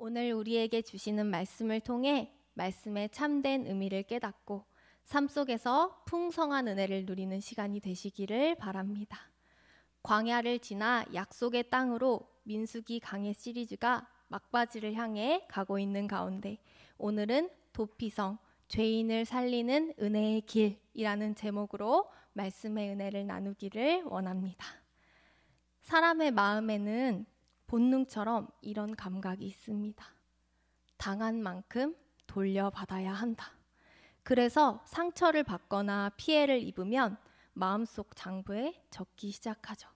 오늘 우리에게 주시는 말씀을 통해 말씀의 참된 의미를 깨닫고 삶 속에서 풍성한 은혜를 누리는 시간이 되시기를 바랍니다. 광야를 지나 약속의 땅으로 민수기 강해 시리즈가 막바지를 향해 가고 있는 가운데 오늘은 도피성, 죄인을 살리는 은혜의 길이라는 제목으로 말씀의 은혜를 나누기를 원합니다. 사람의 마음에는 본능처럼 이런 감각이 있습니다. 당한 만큼 돌려받아야 한다. 그래서 상처를 받거나 피해를 입으면 마음속 장부에 적기 시작하죠.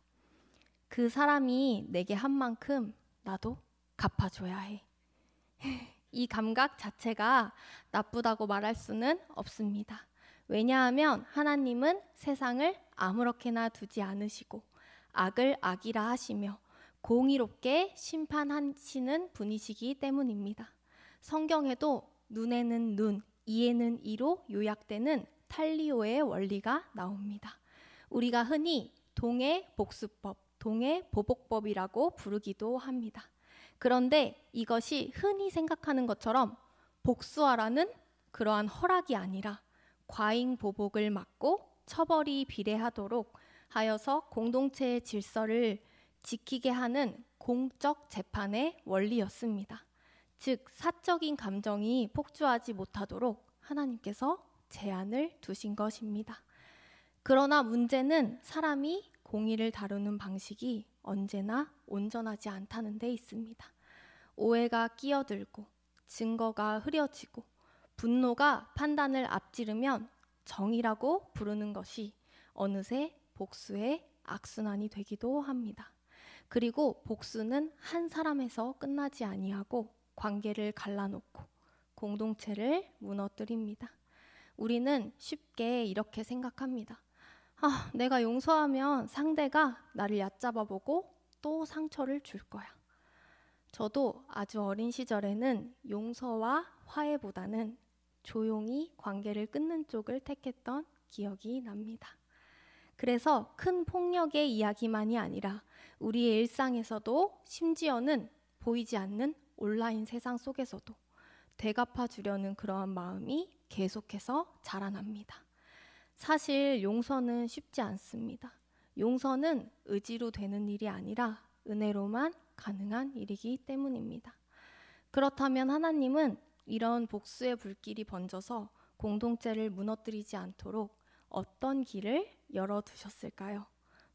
그 사람이 내게 한 만큼 나도 갚아줘야 해. 이 감각 자체가 나쁘다고 말할 수는 없습니다. 왜냐하면 하나님은 세상을 아무렇게나 두지 않으시고 악을 악이라 하시며 공의롭게 심판하시는 분이시기 때문입니다. 성경에도 눈에는 눈, 이에는 이로 요약되는 탈리오의 원리가 나옵니다. 우리가 흔히 동해 복수법, 동해 보복법이라고 부르기도 합니다. 그런데 이것이 흔히 생각하는 것처럼 복수하라는 그러한 허락이 아니라 과잉 보복을 막고 처벌이 비례하도록 하여서 공동체의 질서를 지키게 하는 공적 재판의 원리였습니다. 즉 사적인 감정이 폭주하지 못하도록 하나님께서 제한을 두신 것입니다. 그러나 문제는 사람이 공의를 다루는 방식이 언제나 온전하지 않다는 데 있습니다. 오해가 끼어들고 증거가 흐려지고 분노가 판단을 앞지르면 정의라고 부르는 것이 어느새 복수의 악순환이 되기도 합니다. 그리고 복수는 한 사람에서 끝나지 아니하고 관계를 갈라놓고 공동체를 무너뜨립니다. 우리는 쉽게 이렇게 생각합니다. 내가 용서하면 상대가 나를 얕잡아보고 또 상처를 줄 거야. 저도 아주 어린 시절에는 용서와 화해보다는 조용히 관계를 끊는 쪽을 택했던 기억이 납니다. 그래서 큰 폭력의 이야기만이 아니라 우리의 일상에서도 심지어는 보이지 않는 온라인 세상 속에서도 되갚아 주려는 그러한 마음이 계속해서 자라납니다. 사실 용서는 쉽지 않습니다. 용서는 의지로 되는 일이 아니라 은혜로만 가능한 일이기 때문입니다. 그렇다면 하나님은 이런 복수의 불길이 번져서 공동체를 무너뜨리지 않도록 어떤 길을 열어두셨을까요?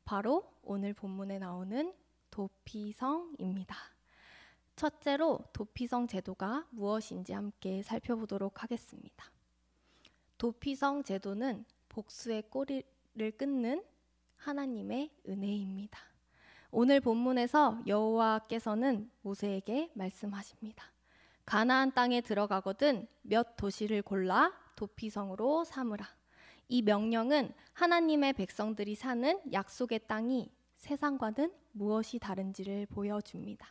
바로 오늘 본문에 나오는 도피성입니다. 첫째로 도피성 제도가 무엇인지 함께 살펴보도록 하겠습니다. 도피성 제도는 복수의 꼬리를 끊는 하나님의 은혜입니다. 오늘 본문에서 여호와께서는 모세에게 말씀하십니다. 가나안 땅에 들어가거든 몇 도시를 골라 도피성으로 삼으라. 이 명령은 하나님의 백성들이 사는 약속의 땅이 세상과는 무엇이 다른지를 보여줍니다.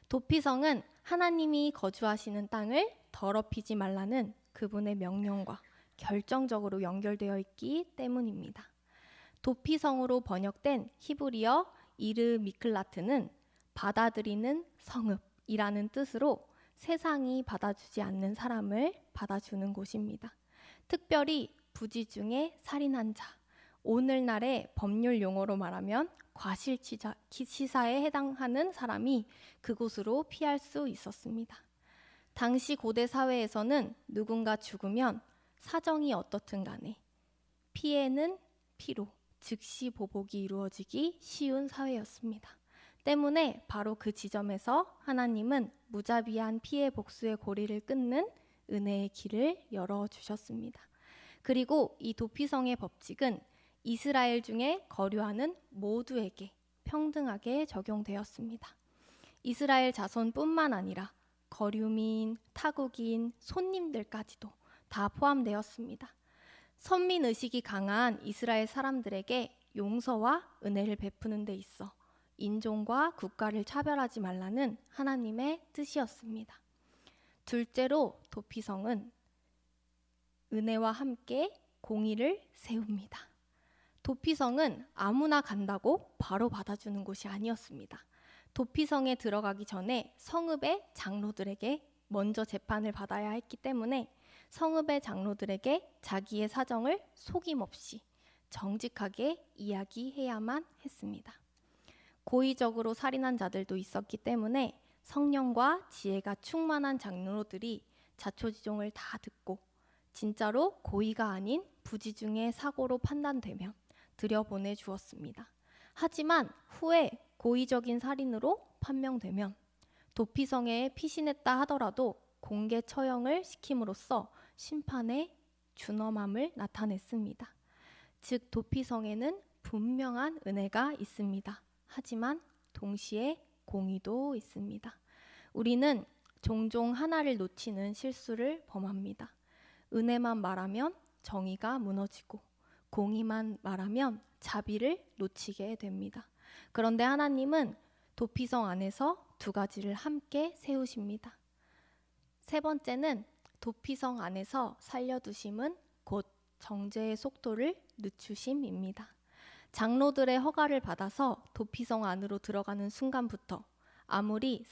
도피성은 하나님이 거주하시는 땅을 더럽히지 말라는 그분의 명령과 결정적으로 연결되어 있기 때문입니다. 도피성으로 번역된 히브리어 이르 미클라트는 받아들이는 성읍이라는 뜻으로 세상이 받아주지 않는 사람을 받아주는 곳입니다. 특별히 부지 중에 살인한 자, 오늘날의 법률 용어로 말하면 과실치사에 해당하는 사람이 그곳으로 피할 수 있었습니다. 당시 고대 사회에서는 누군가 죽으면 사정이 어떻든 간에 피해는 피로 즉시 보복이 이루어지기 쉬운 사회였습니다. 때문에 바로 그 지점에서 하나님은 무자비한 피해 복수의 고리를 끊는 은혜의 길을 열어주셨습니다. 그리고 이 도피성의 법칙은 이스라엘 중에 거류하는 모두에게 평등하게 적용되었습니다. 이스라엘 자손뿐만 아니라 거류민, 타국인, 손님들까지도 다 포함되었습니다. 선민의식이 강한 이스라엘 사람들에게 용서와 은혜를 베푸는 데 있어 인종과 국가를 차별하지 말라는 하나님의 뜻이었습니다. 둘째로 도피성은 은혜와 함께 공의를 세웁니다. 도피성은 아무나 간다고 바로 받아주는 곳이 아니었습니다. 도피성에 들어가기 전에 성읍의 장로들에게 먼저 재판을 받아야 했기 때문에 성읍의 장로들에게 자기의 사정을 속임없이 정직하게 이야기해야만 했습니다. 고의적으로 살인한 자들도 있었기 때문에 성령과 지혜가 충만한 장로들이 자초지종을 다 듣고 진짜로 고의가 아닌 부지중의 사고로 판단되면 들여보내 주었습니다. 하지만 후에 고의적인 살인으로 판명되면 도피성에 피신했다 하더라도 공개 처형을 시킴으로써 심판의 준엄함을 나타냈습니다. 즉 도피성에는 분명한 은혜가 있습니다. 하지만 동시에 공의도 있습니다. 우리는 종종 하나를 놓치는 실수를 범합니다. 은혜만 말하면 정의가 무너지고 공의만 말하면 자비를 놓치게 됩니다. 그런데 하나님은 도피성 안에서 두 가지를 함께 세우십니다. 세 번째는 도피성 안에서 살려두심은 곧 정죄의 속도를 늦추심입니다. 장로들의 허가를 받아서 도피성 안으로 들어가는 순간부터 아무리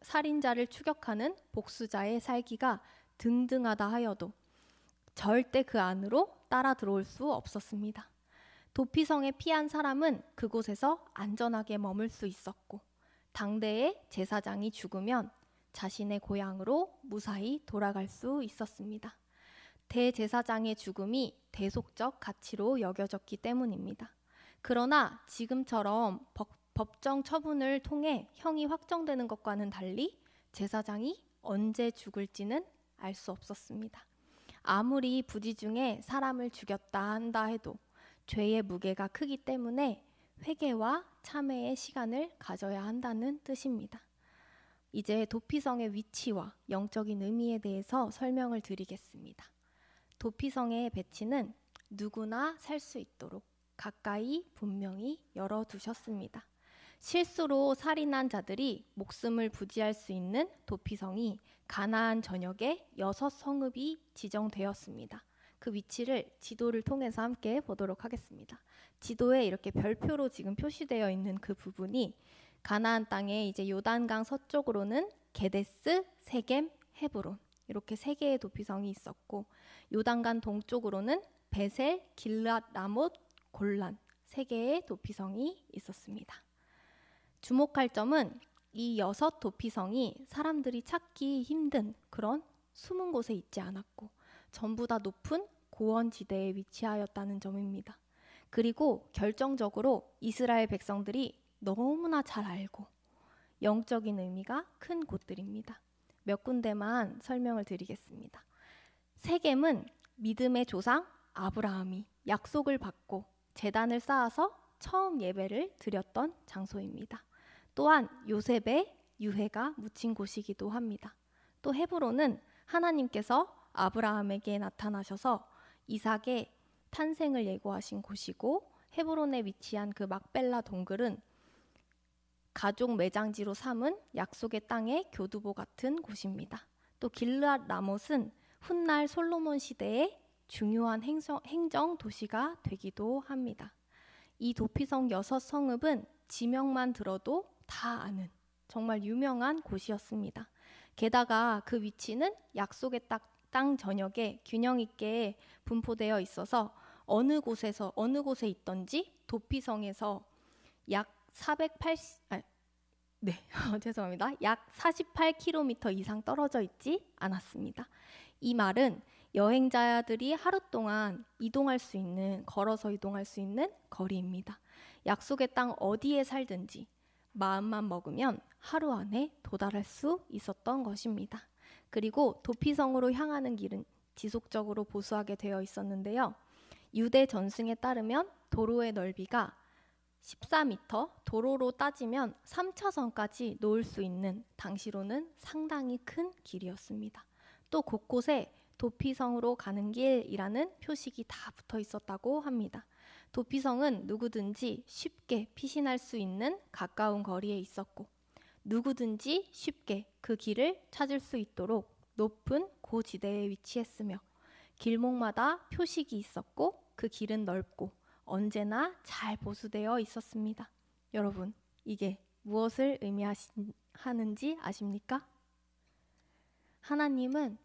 살인자를 추격하는 복수자의 살기가 등등하다 하여도 절대 그 안으로 따라 들어올 수 없었습니다. 도피성에 피한 사람은 그곳에서 안전하게 머물 수 있었고 당대의 제사장이 죽으면 자신의 고향으로 무사히 돌아갈 수 있었습니다. 대제사장의 죽음이 대속적 가치로 여겨졌기 때문입니다. 그러나 지금처럼 법정 처분을 통해 형이 확정되는 것과는 달리 제사장이 언제 죽을지는 알 수 없었습니다. 아무리 부지중에 사람을 죽였다 한다 해도 죄의 무게가 크기 때문에 회개와 참회의 시간을 가져야 한다는 뜻입니다. 이제 도피성의 위치와 영적인 의미에 대해서 설명을 드리겠습니다. 도피성의 배치는 누구나 살 수 있도록 가까이 분명히 열어두셨습니다. 실수로 살인한 자들이 목숨을 부지할 수 있는 도피성이 가나안 전역에 6성읍이 지정되었습니다. 그 위치를 지도를 통해서 함께 보도록 하겠습니다. 지도에 이렇게 별표로 지금 표시되어 있는 그 부분이 가나안 땅에 이제 요단강 서쪽으로는 게데스, 세겜, 헤브론 이렇게 세 개의 도피성이 있었고 요단강 동쪽으로는 베셀, 길랏, 라못, 골란 세 개의 도피성이 있었습니다. 주목할 점은 이 6 도피성이 사람들이 찾기 힘든 그런 숨은 곳에 있지 않았고 전부 다 높은 고원지대에 위치하였다는 점입니다. 그리고 결정적으로 이스라엘 백성들이 너무나 잘 알고 영적인 의미가 큰 곳들입니다. 몇 군데만 설명을 드리겠습니다. 세겜은 믿음의 조상 아브라함이 약속을 받고 제단을 쌓아서 처음 예배를 드렸던 장소입니다. 또한 요셉의 유해가 묻힌 곳이기도 합니다. 또 헤브론은 하나님께서 아브라함에게 나타나셔서 이삭의 탄생을 예고하신 곳이고 헤브론에 위치한 그 막벨라 동굴은 가족 매장지로 삼은 약속의 땅의 교두보 같은 곳입니다. 또 길르앗 라못은 훗날 솔로몬 시대의 중요한 행정 도시가 되기도 합니다. 이 도피성 6성읍은 지명만 들어도 다 아는 정말 유명한 곳이었습니다. 게다가 그 위치는 약속의 땅 전역에 균형 있게 분포되어 있어서 어느 곳에 있던지 도피성에서 약 48km 이상 떨어져 있지 않았습니다. 이 말은 여행자들이 하루 동안 걸어서 이동할 수 있는 거리입니다. 약속의 땅 어디에 살든지 마음만 먹으면 하루 안에 도달할 수 있었던 것입니다. 그리고 도피성으로 향하는 길은 지속적으로 보수하게 되어 있었는데요. 유대 전승에 따르면 도로의 넓이가 14m, 도로로 따지면 3차선까지 놓을 수 있는 당시로는 상당히 큰 길이었습니다. 또 곳곳에 도피성으로 가는 길이라는 표식이 다 붙어 있었다고 합니다. 도피성은 누구든지 쉽게 피신할 수 있는 가까운 거리에 있었고 누구든지 쉽게 그 길을 찾을 수 있도록 높은 고지대에 위치했으며 길목마다 표식이 있었고 그 길은 넓고 언제나 잘 보수되어 있었습니다. 여러분, 이게 무엇을 의미하는지 아십니까? 하나님은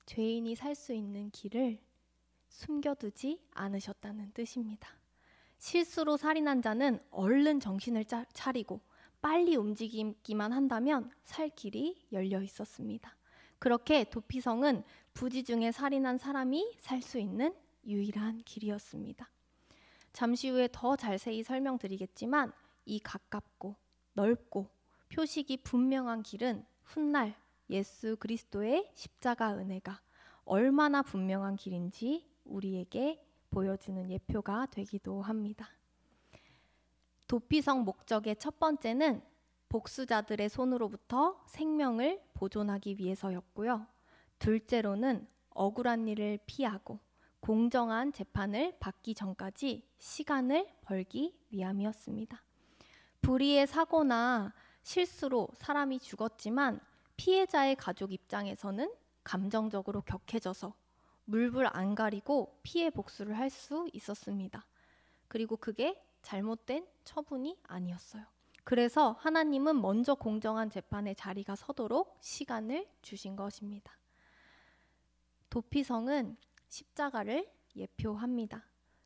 죄인이 살 수 있는 길을 숨겨두지 않으셨다는 뜻입니다. 실수로 살인한 자는 얼른 정신을 차리고 빨리 움직이기만 한다면 살 길이 열려 있었습니다. 그렇게 도피성은 부지 중에 살인한 사람이 살 수 있는 유일한 길이었습니다. 잠시 후에 더 자세히 설명드리겠지만 이 가깝고 넓고 표식이 분명한 길은 훗날 예수 그리스도의 십자가 은혜가 얼마나 분명한 길인지 우리에게 보여주는 예표가 되기도 합니다. 도피성 목적의 첫 번째는 복수자들의 손으로부터 생명을 보존하기 위해서였고요. 둘째로는 억울한 일을 피하고 공정한 재판을 받기 전까지 시간을 벌기 위함이었습니다. 불의의 사고나 실수로 사람이 죽었지만 피해자의 가족 입장에서는 감정적으로 격해져서 물불 안 가리고 피해 복수를 할 수 있었습니다. 그리고 그게 잘못된 처분이 아니었어요. 그래서 하나님은 먼저 공정한 재판의 자리가 서도록 시간을 주신 것입니다. 도피성은 십자가를 예표합니다.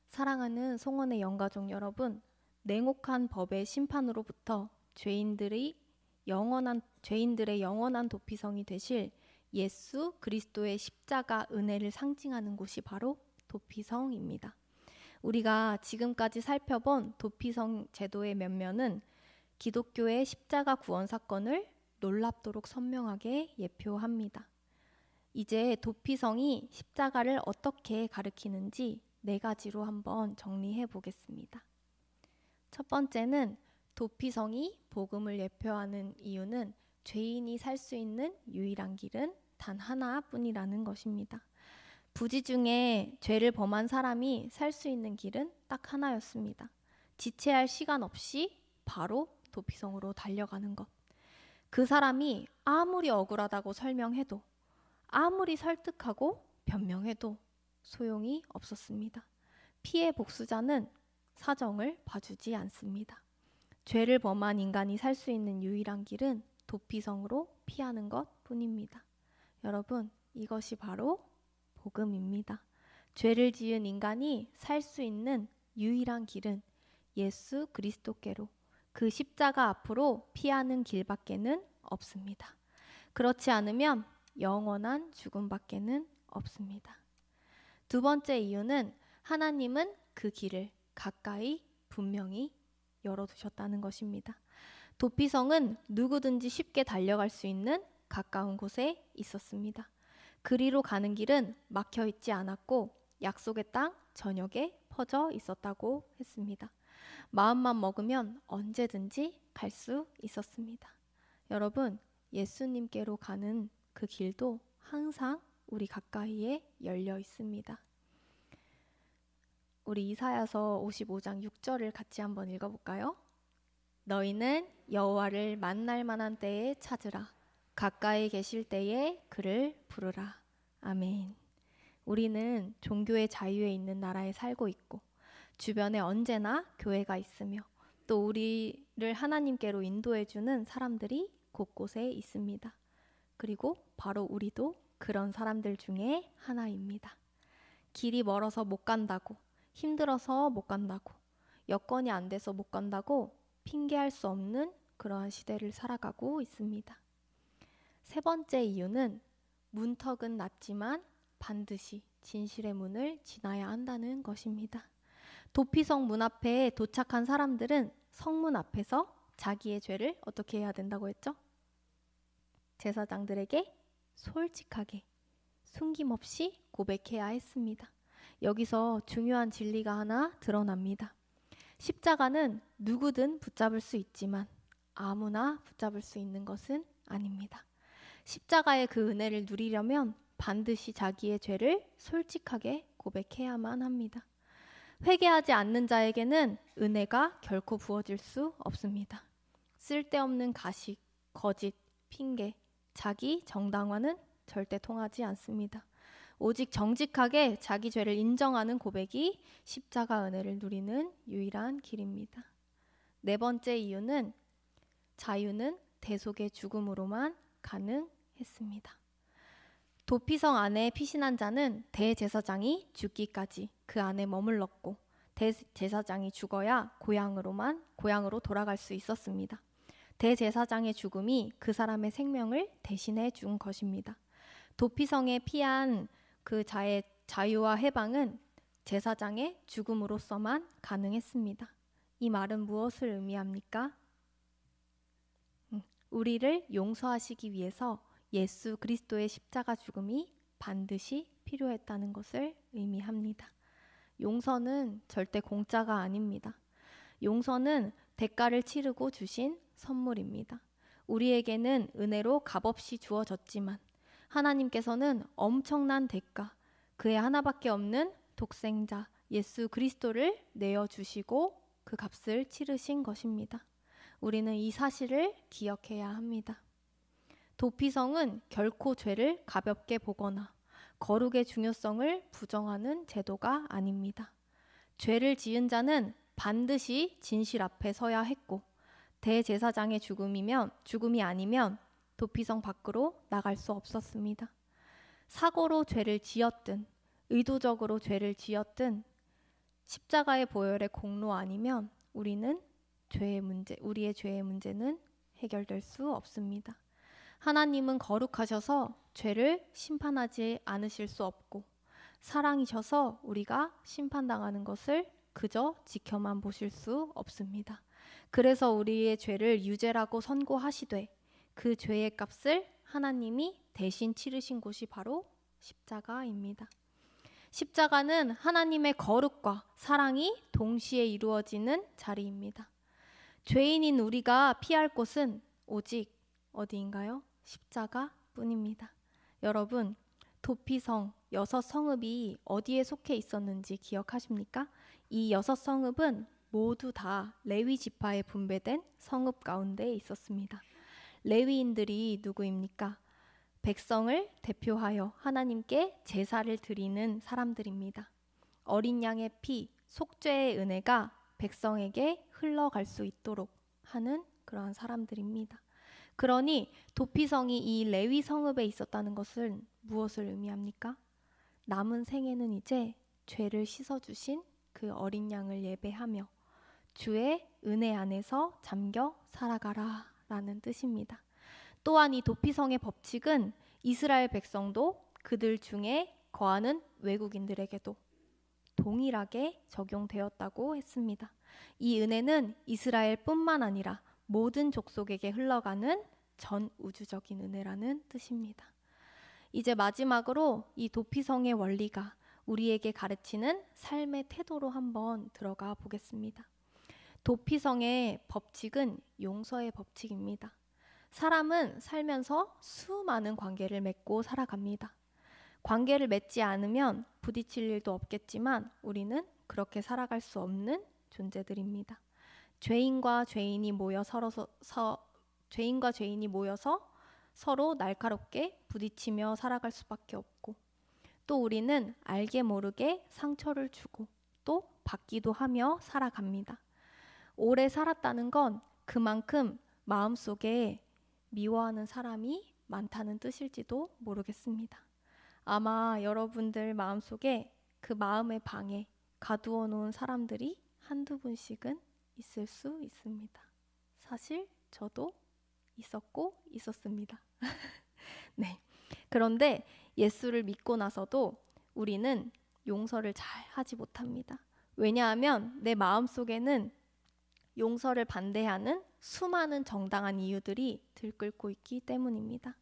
사랑하는 송원의 영가족 여러분, 냉혹한 법의 심판으로부터 죄인들의 영원한 도피성이 되실 예수 그리스도의 십자가 은혜를 상징하는 곳이 바로 도피성입니다. 우리가 지금까지 살펴본 도피성 제도의 면면은 기독교의 십자가 구원 사건을 놀랍도록 선명하게 예표합니다. 이제 도피성이 십자가를 어떻게 가리키는지 4가지로 한번 정리해 보겠습니다. 첫 번째는 도피성이 복음을 예표하는 이유는 죄인이 살 수 있는 유일한 길은 단 하나뿐이라는 것입니다. 부지 중에 죄를 범한 사람이 살 수 있는 길은 딱 하나였습니다. 지체할 시간 없이 바로 도피성으로 달려가는 것. 그 사람이 아무리 억울하다고 설명해도 아무리 설득하고 변명해도 소용이 없었습니다. 피해 복수자는 사정을 봐주지 않습니다. 죄를 범한 인간이 살 수 있는 유일한 길은 도피성으로 피하는 것뿐입니다. 여러분, 이것이 바로 복음입니다. 죄를 지은 인간이 살 수 있는 유일한 길은 예수 그리스도께로 그 십자가 앞으로 피하는 길밖에는 없습니다. 그렇지 않으면 영원한 죽음밖에는 없습니다. 두 번째 이유는 하나님은 그 길을 가까이 분명히 열어두셨다는 것입니다. 도피성은 누구든지 쉽게 달려갈 수 있는 가까운 곳에 있었습니다. 그리로 가는 길은 막혀 있지 않았고 약속의 땅 전역에 퍼져 있었다고 했습니다. 마음만 먹으면 언제든지 갈 수 있었습니다. 여러분, 예수님께로 가는 그 길도 항상 우리 가까이에 열려 있습니다. 우리 이사야서 55장 6절을 같이 한번 읽어볼까요? 너희는 여호와를 만날 만한 때에 찾으라. 가까이 계실 때에 그를 부르라. 아멘. 우리는 종교의 자유에 있는 나라에 살고 있고 주변에 언제나 교회가 있으며 또 우리를 하나님께로 인도해주는 사람들이 곳곳에 있습니다. 그리고 바로 우리도 그런 사람들 중에 하나입니다. 길이 멀어서 못 간다고, 힘들어서 못 간다고, 여건이 안 돼서 못 간다고 핑계할 수 없는 그러한 시대를 살아가고 있습니다. 세 번째 이유는 문턱은 낮지만 반드시 진실의 문을 지나야 한다는 것입니다. 도피성 문 앞에 도착한 사람들은 성문 앞에서 자기의 죄를 어떻게 해야 된다고 했죠? 제사장들에게 솔직하게 숨김없이 고백해야 했습니다. 여기서 중요한 진리가 하나 드러납니다. 십자가는 누구든 붙잡을 수 있지만 아무나 붙잡을 수 있는 것은 아닙니다. 십자가의 그 은혜를 누리려면 반드시 자기의 죄를 솔직하게 고백해야만 합니다. 회개하지 않는 자에게는 은혜가 결코 부어질 수 없습니다. 쓸데없는 가식, 거짓, 핑계, 자기 정당화는 절대 통하지 않습니다. 오직 정직하게 자기 죄를 인정하는 고백이 십자가 은혜를 누리는 유일한 길입니다. 네 번째 이유는 자유는 대속의 죽음으로만 가능했습니다. 도피성 안에 피신한 자는 대제사장이 죽기까지 그 안에 머물렀고 대제사장이 죽어야 고향으로 돌아갈 수 있었습니다. 대제사장의 죽음이 그 사람의 생명을 대신해 준 것입니다. 도피성에 피한 그 자의 자유와 해방은 제사장의 죽음으로서만 가능했습니다. 이 말은 무엇을 의미합니까? 우리를 용서하시기 위해서 예수 그리스도의 십자가 죽음이 반드시 필요했다는 것을 의미합니다. 용서는 절대 공짜가 아닙니다. 용서는 대가를 치르고 주신 선물입니다. 우리에게는 은혜로 값없이 주어졌지만 하나님께서는 엄청난 대가, 그의 하나밖에 없는 독생자 예수 그리스도를 내어주시고 그 값을 치르신 것입니다. 우리는 이 사실을 기억해야 합니다. 도피성은 결코 죄를 가볍게 보거나 거룩의 중요성을 부정하는 제도가 아닙니다. 죄를 지은 자는 반드시 진실 앞에 서야 했고 대제사장의 죽음이 아니면 도피성 밖으로 나갈 수 없었습니다. 사고로 죄를 지었든 의도적으로 죄를 지었든 십자가의 보혈의 공로 아니면 우리의 죄의 문제는 해결될 수 없습니다. 하나님은 거룩하셔서 죄를 심판하지 않으실 수 없고 사랑이셔서 우리가 심판당하는 것을 그저 지켜만 보실 수 없습니다. 그래서 우리의 죄를 유죄라고 선고하시되 그 죄의 값을 하나님이 대신 치르신 곳이 바로 십자가입니다. 십자가는 하나님의 거룩과 사랑이 동시에 이루어지는 자리입니다. 죄인인 우리가 피할 곳은 오직 어디인가요? 십자가뿐입니다. 여러분, 도피성 6성읍이 어디에 속해 있었는지 기억하십니까? 이 6성읍은 모두 다 레위 지파에 분배된 성읍 가운데 있었습니다. 레위인들이 누구입니까? 백성을 대표하여 하나님께 제사를 드리는 사람들입니다. 어린 양의 피, 속죄의 은혜가 백성에게 흘러갈 수 있도록 하는 그러한 사람들입니다. 그러니 도피성이 이 레위 성읍에 있었다는 것은 무엇을 의미합니까? 남은 생에는 이제 죄를 씻어주신 그 어린 양을 예배하며 주의 은혜 안에서 잠겨 살아가라 라는 뜻입니다. 또한 이 도피성의 법칙은 이스라엘 백성도 그들 중에 거하는 외국인들에게도 동일하게 적용되었다고 했습니다. 이 은혜는 이스라엘뿐만 아니라 모든 족속에게 흘러가는 전 우주적인 은혜라는 뜻입니다. 이제 마지막으로 이 도피성의 원리가 우리에게 가르치는 삶의 태도로 한번 들어가 보겠습니다. 도피성의 법칙은 용서의 법칙입니다. 사람은 살면서 수많은 관계를 맺고 살아갑니다. 관계를 맺지 않으면 부딪힐 일도 없겠지만 우리는 그렇게 살아갈 수 없는 존재들입니다. 죄인과 죄인이 모여서 서로 날카롭게 부딪히며 살아갈 수밖에 없고 또 우리는 알게 모르게 상처를 주고 또 받기도 하며 살아갑니다. 오래 살았다는 건 그만큼 마음속에 미워하는 사람이 많다는 뜻일지도 모르겠습니다. 아마 여러분들 마음속에 그 마음의 방에 가두어 놓은 사람들이 한두 분씩은 있을 수 있습니다. 사실 저도 있었고 있었습니다. 네. 그런데 예수를 믿고 나서도 우리는 용서를 잘 하지 못합니다. 왜냐하면 내 마음속에는 용서를 반대하는 수많은 정당한 이유들이 들끓고 있기 때문입니다.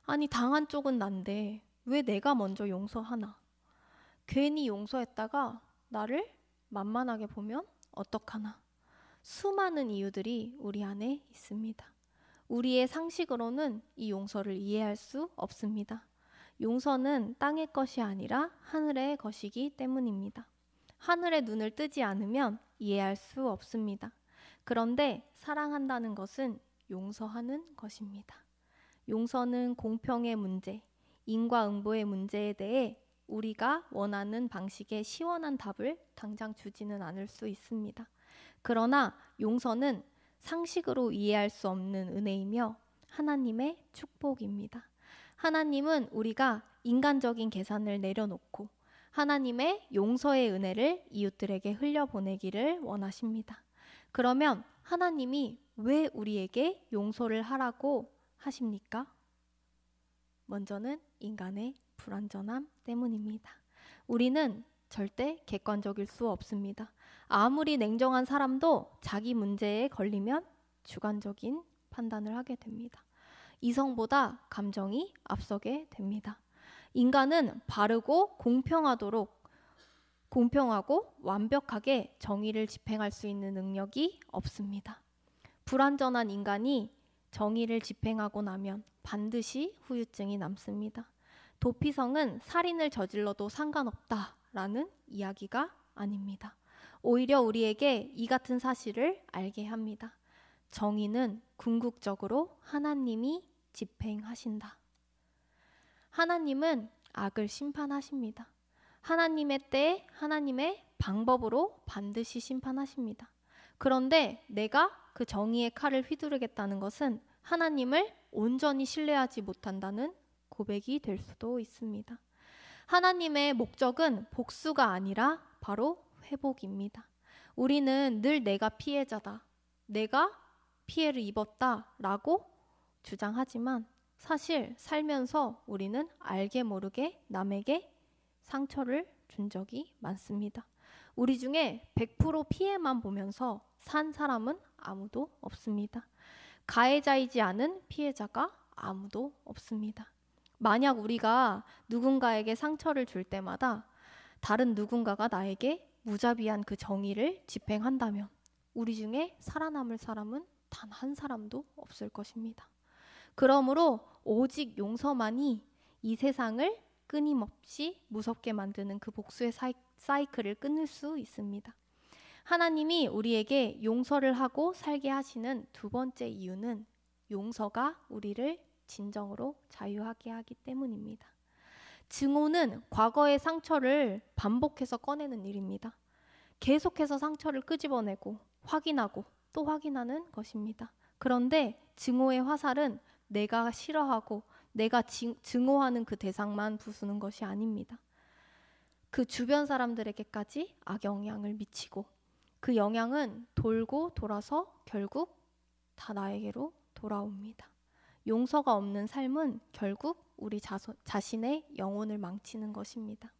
아니, 당한 쪽은 난데 왜 내가 먼저 용서하나? 괜히 용서했다가 나를 만만하게 보면 어떡하나? 수많은 이유들이 우리 안에 있습니다. 우리의 상식으로는 이 용서를 이해할 수 없습니다. 용서는 땅의 것이 아니라 하늘의 것이기 때문입니다. 하늘의 눈을 뜨지 않으면 이해할 수 없습니다. 그런데 사랑한다는 것은 용서하는 것입니다. 용서는 공평의 문제, 인과응보의 문제에 대해 우리가 원하는 방식의 시원한 답을 당장 주지는 않을 수 있습니다. 그러나 용서는 상식으로 이해할 수 없는 은혜이며 하나님의 축복입니다. 하나님은 우리가 인간적인 계산을 내려놓고 하나님의 용서의 은혜를 이웃들에게 흘려보내기를 원하십니다. 그러면 하나님이 왜 우리에게 용서를 하라고 하십니까? 먼저는 인간의 불완전함 때문입니다. 우리는 절대 객관적일 수 없습니다. 아무리 냉정한 사람도 자기 문제에 걸리면 주관적인 판단을 하게 됩니다. 이성보다 감정이 앞서게 됩니다. 인간은 바르고 공평하고 완벽하게 정의를 집행할 수 있는 능력이 없습니다. 불완전한 인간이 정의를 집행하고 나면 반드시 후유증이 남습니다. 도피성은 살인을 저질러도 상관없다라는 이야기가 아닙니다. 오히려 우리에게 이 같은 사실을 알게 합니다. 정의는 궁극적으로 하나님이 집행하신다. 하나님은 악을 심판하십니다. 하나님의 때, 하나님의 방법으로 반드시 심판하십니다. 그런데 내가 그 정의의 칼을 휘두르겠다는 것은 하나님을 온전히 신뢰하지 못한다는 고백이 될 수도 있습니다. 하나님의 목적은 복수가 아니라 바로 회복입니다. 우리는 늘 내가 피해자다, 내가 피해를 입었다라고 주장하지만 사실 살면서 우리는 알게 모르게 남에게 상처를 준 적이 많습니다. 우리 중에 100% 피해만 보면서 산 사람은 아무도 없습니다. 가해자이지 않은 피해자가 아무도 없습니다. 만약 우리가 누군가에게 상처를 줄 때마다 다른 누군가가 나에게 무자비한 그 정의를 집행한다면 우리 중에 살아남을 사람은 단 한 사람도 없을 것입니다. 그러므로 오직 용서만이 이 세상을 끊임없이 무섭게 만드는 그 복수의 사이클을 끊을 수 있습니다. 하나님이 우리에게 용서를 하고 살게 하시는 두 번째 이유는 용서가 우리를 진정으로 자유하게 하기 때문입니다. 증오는 과거의 상처를 반복해서 꺼내는 일입니다. 계속해서 상처를 끄집어내고 확인하고 또 확인하는 것입니다. 그런데 증오의 화살은 내가 싫어하고 내가 증오하는 그 대상만 부수는 것이 아닙니다. 그 주변 사람들에게까지 악영향을 미치고 그 영향은 돌고 돌아서 결국 다 나에게로 돌아옵니다. 용서가 없는 삶은 결국 우리 자신의 영혼을 망치는 것입니다.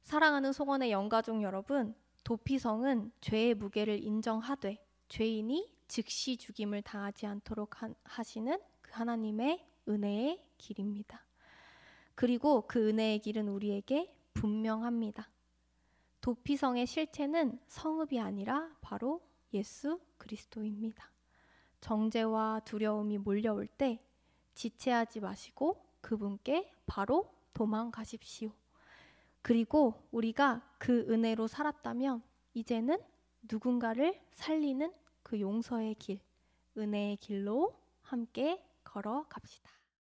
사랑하는 송원의 영가족 여러분, 도피성은 죄의 무게를 인정하되 죄인이 즉시 죽임을 당하지 않도록 하시는 그 하나님의 은혜의 길입니다. 그리고 그 은혜의 길은 우리에게 분명합니다. 도피성의 실체는 성읍이 아니라 바로 예수 그리스도입니다. 정죄와 두려움이 몰려올 때 지체하지 마시고 그분께 바로 도망가십시오. 그리고 우리가 그 은혜로 살았다면 이제는 누군가를 살리는 그 용서의 길, 은혜의 길로 함께 걸어갑시다.